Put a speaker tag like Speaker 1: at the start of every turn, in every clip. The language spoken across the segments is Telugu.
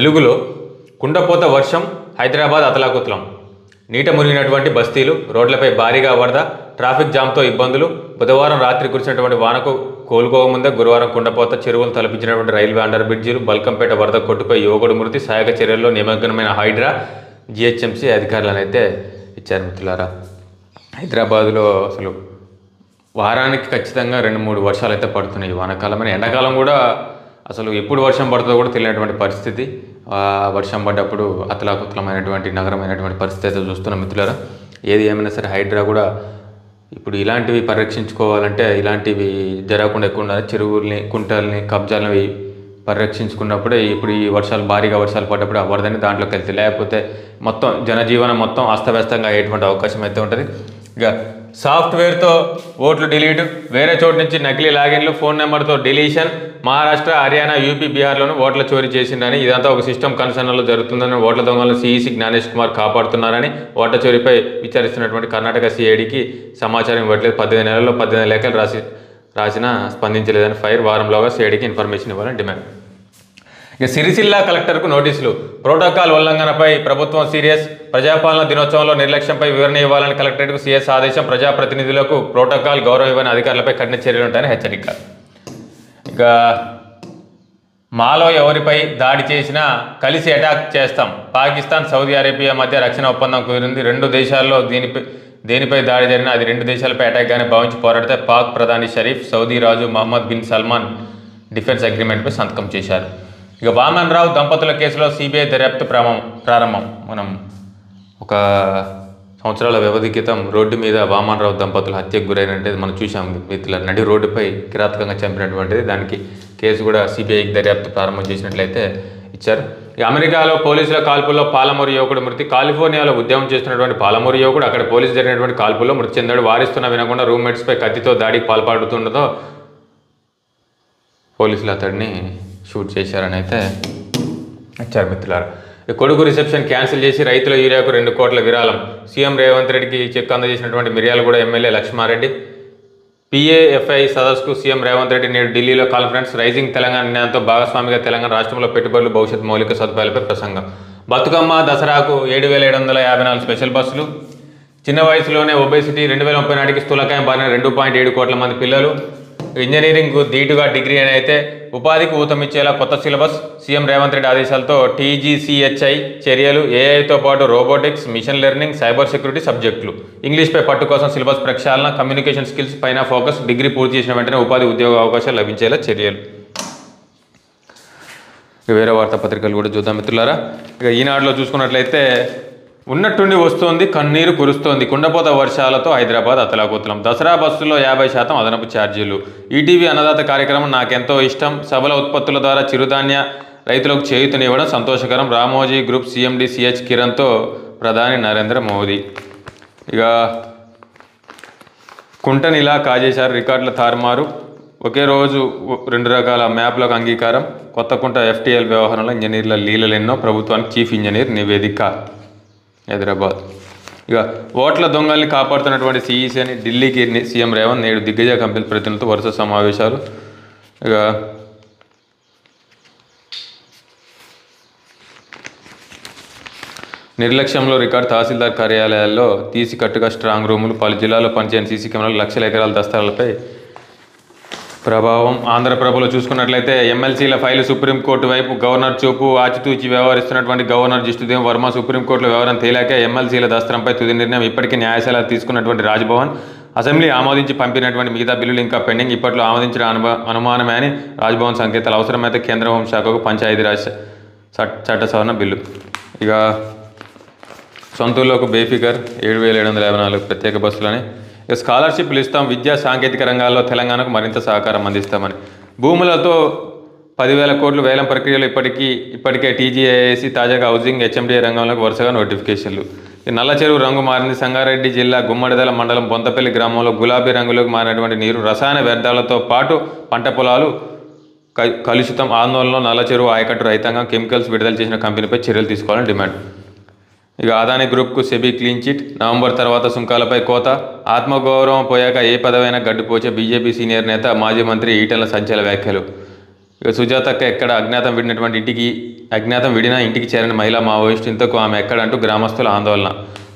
Speaker 1: వెలుగులో కుండపోత వర్షం హైదరాబాద్ అతలాకుతలం. నీట మునిగినటువంటి బస్తీలు, రోడ్లపై భారీగా వరద, ట్రాఫిక్ జామ్తో ఇబ్బందులు. బుధవారం రాత్రి కురిసినటువంటి వానకు కోలుకోకముందే గురువారం కుండపోత, చెరువులు తలపించినటువంటి రైల్వే అండర్ బ్రిడ్జిలు, బల్కంపేట వరద కొట్టుపై యువకుడు మృతి. సహాయక చర్యల్లో నిమగ్నమైన హైడ్రా, జిహెచ్ఎంసీ అధికారులను అయితే ఇచ్చారు. మిత్రులారా, హైదరాబాదులో అసలు వారానికి ఖచ్చితంగా 2-3 వర్షాలు అయితే పడుతున్నాయి. వానాకాలమైన ఎండాకాలం కూడా అసలు ఎప్పుడు వర్షం పడుతుందో కూడా తెలియనటువంటి పరిస్థితి. వర్షం పడ్డప్పుడు అతలాకుతలమైనటువంటి నగరమైనటువంటి పరిస్థితి అయితే చూస్తున్నాం. మిత్రులారా, ఏది ఏమైనా సరే హైడ్రా కూడా ఇప్పుడు ఇలాంటివి పరిరక్షించుకోవాలంటే ఇలాంటివి జరగకుండా ఎక్కువ ఉండాలి. చెరువుల్ని, కుంటల్ని, కబ్జాలని పరిరక్షించుకున్నప్పుడే ఇప్పుడు ఈ వర్షాలు, భారీగా వర్షాలు పడ్డప్పుడు ఆ వరదని దాంట్లోకి వెళ్తే, లేకపోతే మొత్తం జనజీవనం మొత్తం అస్తవ్యస్తంగా అయ్యేటువంటి అవకాశం అయితే ఉంటుంది. ఇక సాఫ్ట్వేర్తో ఓట్లు డిలీట్, వేరే చోటు నుంచి నకిలీ లాగిన్లు, ఫోన్ నెంబర్తో డిలీషన్. మహారాష్ట్ర, హర్యానా, యూపీ, బీహార్లోనూ ఓట్ల చోరీ చేసిందని, ఇదంతా ఒక సిస్టమ్ కన్సర్న్లో జరుగుతుందని ఓట్ల దొంగలను సిఈసి జ్ఞానేష్ కుమార్ కాపాడుతున్నారని ఓట్ల చోరీపై విచారిస్తున్నటువంటి కర్ణాటక సిఐడికి సమాచారం ఇవ్వట్లేదు. 18 నెలల్లో 18 లేఖలు రాసినా స్పందించలేదని ఫైర్. వారంలోగా సిఐడికి ఇన్ఫర్మేషన్ ఇవ్వాలని డిమాండ్. ఇక సిరిసిల్ల కలెక్టర్కు నోటీసులు. ప్రోటోకాల్ ఉల్లంఘనపై ప్రభుత్వం సీరియస్. ప్రజాపాలన దినోత్సవంలో నిర్లక్ష్యంపై వివరణ ఇవ్వాలని కలెక్టరేట్కు సీఎస్ ఆదేశం. ప్రజాప్రతినిధులకు ప్రోటోకాల్ గౌరవం ఇవ్వని అధికారులపై కఠిన చర్యలు ఉంటాయని హెచ్చరిక. ఇక మాలో ఎవరిపై దాడి చేసినా కలిసి అటాక్ చేస్తాం. పాకిస్తాన్, సౌదీ అరేబియా మధ్య రక్షణ ఒప్పందం కుదిరింది. 2 దేశాల్లో దేనిపై దాడి జరిగినా అది 2 దేశాలపై అటాక్గానే భావించి పోరాడితే పాక్ ప్రధాని షరీఫ్, సౌదీ రాజు మహమ్మద్ బిన్ సల్మాన్ డిఫెన్స్ అగ్రిమెంట్పై సంతకం చేశారు. ఇక వామన్ రావు దంపతుల కేసులో సిబిఐ దర్యాప్తు ప్రారంభం. మనం ఒక సంవత్సరాల వ్యవధి క్రితం రోడ్డు మీద వామన్ రావు దంపతులు హత్యకు గురైనట్టు మనం చూసాం. మిత్రుల నడి రోడ్డుపై కిరాతకంగా చంపినటువంటిది. దానికి కేసు కూడా సిబిఐకి దర్యాప్తు ప్రారంభం చేసినట్లయితే ఇచ్చారు. ఇక అమెరికాలో పోలీసుల కాల్పుల్లో పాలమూరు యువకుడు మృతి. కాలిఫోర్నియాలో ఉద్యమం చేస్తున్నటువంటి పాలమూరు యువకుడు అక్కడ పోలీసు జరిగినటువంటి కాల్పుల్లో మృతి చెందాడు. వారిస్తున్నా వినకుండా రూమ్మేట్స్పై కత్తితో దాడికి పాల్పడుతుండతో పోలీసులు అతడిని షూట్ చేశారని అయితే ఇచ్చారు. మిత్రులారా, కొడుకు రిసెప్షన్ క్యాన్సిల్ చేసి రైతుల యూరియాకు 2 కోట్ల విరాళం. సీఎం రేవంత్ రెడ్డికి చెక్ అందజేసినటువంటి మిర్యాలగూడ ఎమ్మెల్యే లక్ష్మారెడ్డి. పిఏఎఫ్ఐ సదస్సుకు సీఎం రేవంత్ రెడ్డి నేడు ఢిల్లీలో కాన్ఫరెన్స్. రైజింగ్ తెలంగాణ నిర్ణయంతో భాగస్వామిగా తెలంగాణ రాష్ట్రంలో పెట్టుబడులు, భవిష్యత్ మౌలిక సదుపాయాలపై ప్రసంగం. బతుకమ్మ, దసరాకు 7,754 స్పెషల్ బస్సులు. చిన్న వయసులోనే ఒబేసిటీ, 2030 నాటికి స్థూలకాయం బారిన 2.7 కోట్ల మంది పిల్లలు. ఇంజనీరింగ్ ధీటుగా డిగ్రీ అని అయితే ఉపాధికి ఊతమిచ్చేలా కొత్త సిలబస్. సీఎం రేవంత్ రెడ్డి ఆదేశాలతో టీజీసీహెచ్ఐ చర్యలు. ఏఐతో పాటు robotics, machine learning, cyber security సబ్జెక్టులు. ఇంగ్లీష్పై పట్టు కోసం సిలబస్ ప్రక్షాళన. కమ్యూనికేషన్ స్కిల్స్ పైన ఫోకస్. డిగ్రీ పూర్తి చేసిన వెంటనే ఉపాధి, ఉద్యోగ అవకాశాలు లభించేలా చర్యలు. వేరే వార్తాపత్రికలు కూడా చూద్దాం మిత్రులారా. ఇక ఈనాడులో చూసుకున్నట్లయితే ఉన్నట్టుండి వస్తోంది, కన్నీరు కురుస్తోంది. కుండపోత వర్షాలతో హైదరాబాద్ అతలాకుతలం. దసరా బస్సుల్లో 50% అదనపు ఛార్జీలు. ఈటీవీ అన్నదాత కార్యక్రమం నాకెంతో ఇష్టం. సబల ఉత్పత్తుల ద్వారా చిరుధాన్య రైతులకు చేయూతనివ్వడం సంతోషకరం. రామోజీ గ్రూప్ సీఎండీ సిహెచ్ కిరణ్తో ప్రధాని నరేంద్ర మోదీ. ఇక కుంటని ఇలా కాజేశారు, రికార్డుల తారుమారు. ఒకే రోజు 2 రకాల మ్యాప్లకు అంగీకారం. కొత్త కుంట ఎఫ్టీఎల్ వ్యవహారంలో ఇంజనీర్ల లీలలెన్నో. ప్రభుత్వానికి చీఫ్ ఇంజనీర్ నివేదిక. హైదరాబాద్. ఇక ఓట్ల దొంగల్ని కాపాడుతున్నటువంటి సిఈసి అని ఢిల్లీకి సీఎం రేవంత్. నేడు దిగ్గజ కంపెనీ ప్రతినిధులతో వరుస సమావేశాలు. ఇక నిర్లక్ష్యంలో రికార్డు. తహసీల్దార్ కార్యాలయాల్లో తీసి కట్టుగా స్ట్రాంగ్ రూములు. పలు జిల్లాల్లో పనిచేయని సీసీ కెమెరాలు. లక్షల ఎకరాల దస్తాలపై ప్రభావం. ఆంధ్రప్రభలో చూసుకున్నట్లయితే ఎమ్మెల్సీల ఫైలు సుప్రీంకోర్టు వైపు. గవర్నర్ చూపు. ఆచితూచి వ్యవహరిస్తున్నటువంటి గవర్నర్ జిష్ణుదేవ్ వర్మ. సుప్రీంకోర్టులో వ్యవహారం తేలాకే ఎమ్మెల్సీల దస్త్రంపై తుది నిర్ణయం. ఇప్పటికీ న్యాయశాల తీసుకున్నటువంటి రాజ్భవన్. అసెంబ్లీ ఆమోదించి పంపినటువంటి మిగతా బిల్లులు ఇంకా పెండింగ్. ఇప్పట్లో ఆమోదించిన అనుమానమే అని రాజ్భవన్ సంకేతాలు. అవసరమైతే కేంద్ర హోంశాఖకు పంచాయతీరాజ్ చట్ట సవరణ బిల్లు. ఇక సొంతూరులోకి బేఫికర్ 7,754 ప్రత్యేక బస్సులని. ఇక స్కాలర్షిప్లు ఇస్తాం. విద్యా సాంకేతిక రంగాల్లో తెలంగాణకు మరింత సహకారం అందిస్తామని. భూములతో 10,000 కోట్లు వేలం ప్రక్రియలు. ఇప్పటికే టీజీఐఏసీ. తాజాగా హౌసింగ్, హెచ్ఎండిఏ రంగంలోకి వరుసగా నోటిఫికేషన్లు. నల్ల చెరువు రంగు మారింది. సంగారెడ్డి జిల్లా గుమ్మడిదల మండలం బొంతపల్లి గ్రామంలో గులాబీ రంగులోకి మారినటువంటి నీరు రసాయన వ్యర్థాలతో పాటు పంట పొలాలు కలుషితం. ఆందోళనలో నల్ల చెరువు ఆయకట్టు రైతాంగం. కెమికల్స్ విడుదల చేసిన కంపెనీపై చర్యలు తీసుకోవాలని డిమాండ్. ఇక అదానీ గ్రూప్కు సెబీ క్లీన్ చిట్. నవంబర్ తర్వాత సుంకాలపై కోత. ఆత్మగౌరవం పోయాక ఏ పదవైనా గడ్డుపోచే బీజేపీ సీనియర్ నేత, మాజీ మంత్రి ఈటెల సంచలన వ్యాఖ్యలు. ఇక సుజాతక్క ఎక్కడ అజ్ఞాతం విడిన ఇంటికి చేరిన మహిళా మావోయిస్టు, ఇంతకు ఆమె ఎక్కడంటూ గ్రామస్తుల ఆందోళన.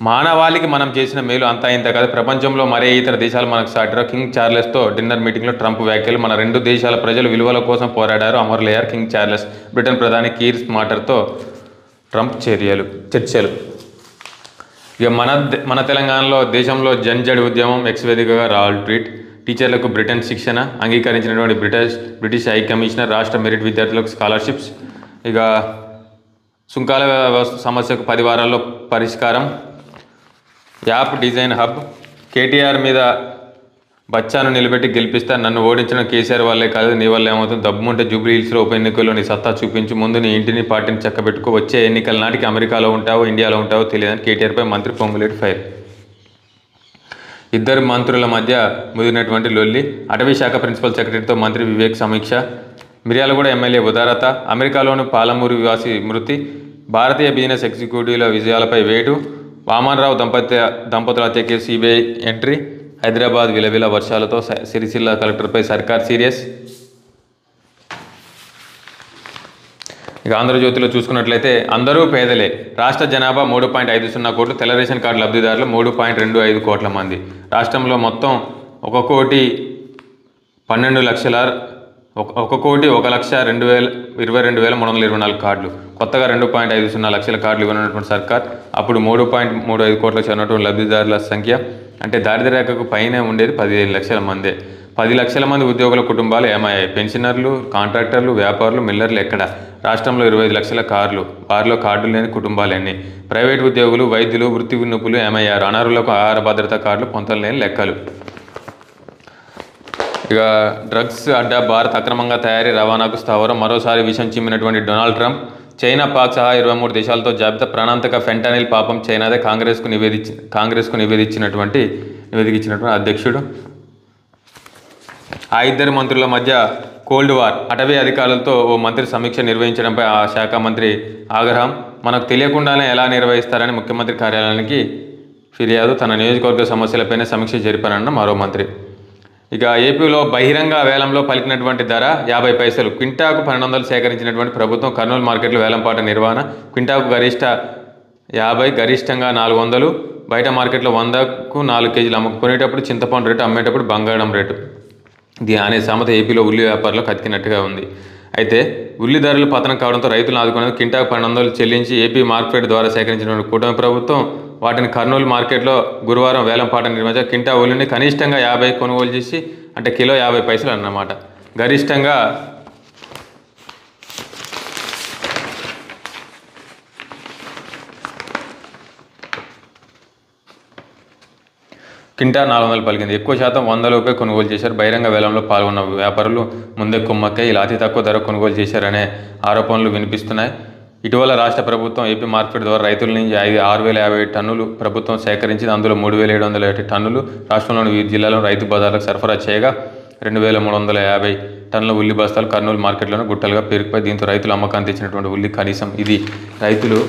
Speaker 1: మానవాళికి మనం చేసిన మేలు అంతా ఇంత కాదు, ప్రపంచంలో మరే ఇతర దేశాలు మనకు సాటిరా. కింగ్ చార్లెస్తో డిన్నర్ మీటింగ్లో ట్రంప్ వ్యాఖ్యలు. మన రెండు దేశాల ప్రజలు విలువల కోసం పోరాడారు, అమరులయ్యారు కింగ్ చార్లెస్. బ్రిటన్ ప్రధాని కీర్ స్మార్టర్తో ట్రంప్ చర్చలు. ఇక మన తెలంగాణలో దేశంలో జన్జడ్ ఉద్యమం. ఎక్స్ వేదికగా రాహుల్ ట్వీట్. టీచర్లకు బ్రిటన్ శిక్షణ అంగీకరించినటువంటి బ్రిటిష్ హై కమిషనర్. రాష్ట్ర మెరిట్ విద్యార్థులకు స్కాలర్షిప్స్. ఇక సుంకాల సమస్యకు 10 వారాల్లో పరిష్కారం. App design hub. కేటీఆర్ మీద బచ్చాను నిలబెట్టి గెలిపిస్తా, నన్ను ఓడించడం కేసీఆర్ వల్లే కాదు, నీ వల్ల ఏమవుతుంది, దమ్ముంటే జూబ్లీ హిల్స్లో ఉప ఎన్నికల్లో నీ సత్తా చూపించు, ముందు నీ ఇంటిని పార్టీని చక్కబెట్టుకో, వచ్చే ఎన్నికల నాటికి అమెరికాలో ఉంటావో ఇండియాలో ఉంటావో తెలియదని కేటీఆర్పై మంత్రి పొంగులేటి ఫైర్. ఇద్దరు మంత్రుల మధ్య ముదిరినటువంటి లొల్లి. అటవీ శాఖ ప్రిన్సిపల్ సెక్రటరీతో మంత్రి వివేక్ సమీక్ష. మిర్యాలగూడ ఎమ్మెల్యే ఉదారత. అమెరికాలోని పాలమూరు నివాసి మృతి. భారతీయ బిజినెస్ ఎగ్జిక్యూటివ్ల విజయాలపై వేటు. వామన్రావు దంపతుల హత్య కేసు సిబిఐ ఎంట్రీ. హైదరాబాద్ విలవిల వర్షాలతో సిరిసిల్ల కలెక్టర్పై సర్కార్ సీరియస్. ఇక ఆంధ్రజ్యోతిలో చూసుకున్నట్లయితే అందరూ పేదలే, రాష్ట్ర జనాభా 3.50 కోట్లు, తెల్ల రేషన్ కార్డు లబ్ధిదారులు 3.25 కోట్ల మంది. రాష్ట్రంలో మొత్తం 1,01,22,324 కార్డులు. కొత్తగా 2.50 లక్షల కార్డులు ఇవ్వనున్నటువంటి సర్కార్. అప్పుడు 3.35 కోట్ల చేరినటువంటి లబ్ధిదారుల సంఖ్య. అంటే దారిద్ర్య రేఖకు పైనే ఉండేది 15 లక్షల మందే. 10 లక్షల మంది ఉద్యోగుల కుటుంబాలు ఏమయ్యాయి? పెన్షనర్లు, కాంట్రాక్టర్లు, వ్యాపారులు, మిల్లర్లు ఎక్కడ? రాష్ట్రంలో 25 లక్షల కార్లు, వారిలో కార్డులు లేని కుటుంబాలు ఎన్ని? ప్రైవేటు ఉద్యోగులు, వైద్యులు, వృత్తి నిపుణులు ఏమయ్యారు? అనర్హులకు ఆహార భద్రతా కార్డులు, పొంతలు లేని లెక్కలు. ఇక డ్రగ్స్ అడ్డా భారత్ అక్రమంగా తయారీ రవాణాకు స్థావరం. మరోసారి విషం చిమ్మినటువంటి డొనాల్డ్ ట్రంప్. చైనా, పాక్ సహా 23 దేశాలతో జాబితా. ప్రాణాంతక ఫెంటనిల్ పాపం చైనాదే, కాంగ్రెస్కు నివేదించినటువంటి అధ్యక్షుడు. ఆ ఇద్దరు మంత్రుల మధ్య కోల్డ్ వార్. అటవీ అధికారులతో ఓ మంత్రి సమీక్ష నిర్వహించడంపై ఆ శాఖ మంత్రి ఆగ్రహం. మనకు తెలియకుండానే ఎలా నిర్వహిస్తారని ముఖ్యమంత్రి కార్యాలయానికి ఫిర్యాదు. తన నియోజకవర్గ సమస్యలపైనే సమీక్ష జరిపానన్న మరో మంత్రి. ఇక ఏపీలో బహిరంగ వేలంలో పలికినటువంటి ధర 50 పైసలు. క్వింటాకు 1200 సేకరించినటువంటి ప్రభుత్వం. కర్నూలు మార్కెట్లో వేలంపాట నిర్వహణ. క్వింటాకు గరిష్ట 50, గరిష్టంగా 400. బయట మార్కెట్లో 100కు 4 కేజీలు అమ్ముకునేటప్పుడు చింతపండు రేటు, అమ్మేటప్పుడు బంగారం రేటు. అనే సామెత ఏపీలో ఉల్లి వ్యాపారంలో కతికినట్టుగా ఉంది. అయితే ఉల్లి ధరలు పతనం కావడంతో రైతులను ఆదుకునేందుకు క్వింటాకు 1200 చెల్లించి ఏపీ మార్కెట్ ద్వారా సేకరించినటువంటి కూటమి ప్రభుత్వం వాటిని కర్నూలు మార్కెట్లో గురువారం వేలంపాట నిర్వహించారు. క్వింటా ఉల్లిని కనిష్టంగా 50 కొనుగోలు చేసి, అంటే కిలో 50 పైసలు అన్నమాట. గరిష్టంగా క్వింటా 400 పలికింది. ఎక్కువ శాతం 100 లోపే కొనుగోలు చేశారు. బహిరంగ వేలంలో పాల్గొన్న వ్యాపారులు ముందే కుమ్మక్కై ఇలా అతి తక్కువ ధర కొనుగోలు చేశారనే ఆరోపణలు వినిపిస్తున్నాయి. ఇటీవల రాష్ట్ర ప్రభుత్వం ఏపీ మార్కెట్ ద్వారా రైతుల నుంచి 6,050 టన్నులు ప్రభుత్వం సేకరించింది. అందులో 3,701 టన్నులు రాష్ట్రంలోని వివిధ జిల్లాలో రైతు బజార్లకు సరఫరా చేయగా 2,350 టన్నుల ఉల్లి బస్తాలు కర్నూలు మార్కెట్లోనే గుట్టలుగా పేరుకుపోయి, దీంతో రైతులు అమ్మకాన్ని తెచ్చినటువంటి ఉల్లి కనీసం ఇది రైతులు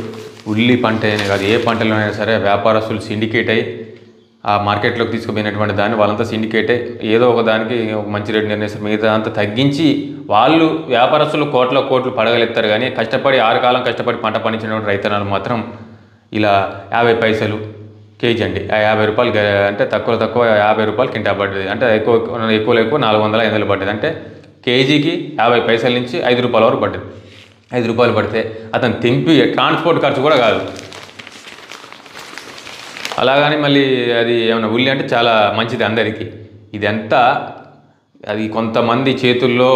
Speaker 1: ఉల్లి పంట అయినా కాదు, ఏ పంటలోనైనా సరే వ్యాపారస్తులు సిండికేట్ అయ్యి ఆ మార్కెట్లోకి తీసుకుపోయినటువంటి దాన్ని వాళ్ళంతా సిండికేట్ అయ్యి ఏదో ఒక దానికి ఒక మంచి రేటు నిర్ణయిస్తారు. మిగతా అంతా తగ్గించి వాళ్ళు వ్యాపారస్తులు కోట్లు పడగలెత్తారు. కానీ కష్టపడి 6 కాలం కష్టపడి పంట పండించినటువంటి రైతన్నలు మాత్రం ఇలా 50 పైసలు కేజీ అండి. 50 రూపాయలు అంటే తక్కువ 50 రూపాయలు కింటా పడ్డది. అంటే ఎక్కువ 400-500 పడ్డది. అంటే కేజీకి 50 పైసల నుంచి 5 రూపాయల వరకు పడ్డది. 5 రూపాయలు పడితే అతను తెంపి ట్రాన్స్పోర్ట్ ఖర్చు కూడా కాదు. అలాగని మళ్ళీ అది ఏమైనా ఉల్లి అంటే చాలా మంచిది అందరికీ. ఇదంతా అది కొంతమంది చేతుల్లో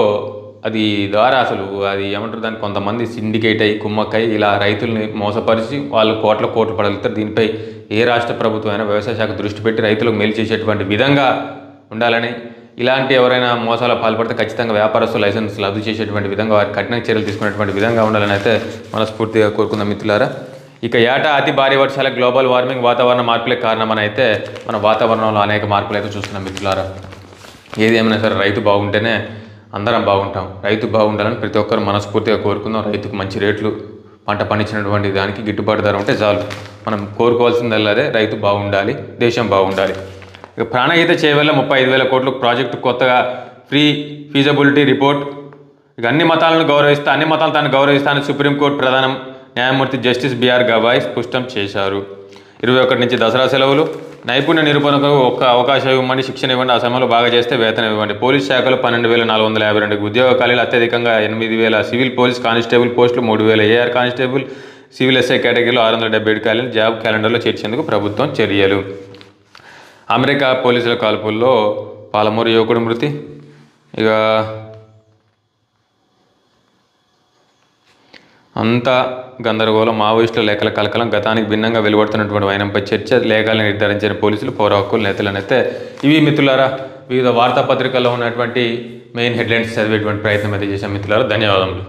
Speaker 1: అది ద్వారా అసలు అది ఏమంటారు దాన్ని, కొంతమంది సిండికేట్ అయ్యి కుమ్మక్కై ఇలా రైతుల్ని మోసపరిచి వాళ్ళు కోట్లు పడగలుగుతారు. దీనిపై ఏ రాష్ట్ర ప్రభుత్వం అయినా వ్యవసాయ శాఖ దృష్టి పెట్టి రైతులకు మేలు చేసేటువంటి విధంగా ఉండాలని, ఇలాంటి ఎవరైనా మోసాలు పాల్పడితే ఖచ్చితంగా వ్యాపారస్తులు లైసెన్స్ రద్దు చేసేటువంటి విధంగా వారి కఠిన చర్యలు తీసుకునేటువంటి విధంగా ఉండాలని అయితే మనస్ఫూర్తిగా కోరుకుందాం మిత్రులారా. ఇక ఏటా అతి భారీ వర్షాలకు గ్లోబల్ వార్మింగ్ వాతావరణ మార్పులే కారణమని అయితే మన వాతావరణంలో అనేక మార్పులు అయితే చూస్తున్నాం మిత్రులారా. ఏది ఏమైనా సరే రైతు బాగుంటేనే అందరం బాగుంటాం. రైతు బాగుండాలని ప్రతి ఒక్కరు మనస్ఫూర్తిగా కోరుకుందాం. రైతుకు మంచి రేట్లు, పంట పండించినటువంటి దానికి గిట్టుబాటు ధర ఉంటే చాలు. మనం కోరుకోవాల్సిందల్లాదే రైతు బాగుండాలి, దేశం బాగుండాలి. ఇక ప్రాణహిత చేవల్ల 35,000 కోట్లు ప్రాజెక్టు కొత్తగా ఫీజబిలిటీ రిపోర్ట్. ఇక అన్ని మతాలను గౌరవిస్తా, అన్ని మతాలను తాను గౌరవిస్తానని సుప్రీంకోర్టు ప్రధాన న్యాయమూర్తి జస్టిస్ బిఆర్ గవాయ్ స్పష్టం చేశారు. 21 నుంచి దసరా సెలవులు. నైపుణ్య నిరూపణకు ఒక్క అవకాశం ఇవ్వమని, శిక్షణ ఇవ్వండి, ఆ సమయంలో బాగా చేస్తే వేతనం ఇవ్వండి. పోలీస్ శాఖలో 12,452 ఉద్యోగ ఖాళీలు, అత్యధికంగా 8,000 సివిల్ పోలీస్ కానిస్టేబుల్ పోస్టులు, 3,000 ఏఆర్ కానిస్టేబుల్, సివిల్ ఎస్ఐ కేటగిరీలో 677 ఖాళీలు జాబ్ క్యాలెండర్లో చేర్చేందుకు ప్రభుత్వం చర్యలు. అమెరికా పోలీసుల కాల్పుల్లో పాలమూరు యువకుడు మృతి. ఇక అంతా గందరగోళం, మావోయిస్టుల లేఖల కలకలం, గతానికి భిన్నంగా వెలువడుతున్నటువంటి వైనంపై చర్చ, లేఖలను నిర్ధారించిన పోలీసులు, పౌర హక్కుల నేతలనైతే ఇవి మిత్రులారా వివిధ వార్తాపత్రికల్లో ఉన్నటువంటి మెయిన్ హెడ్లైన్స్ చదివేటువంటి ప్రయత్నం అయితే చేశాం మిత్రులారా. ధన్యవాదములు.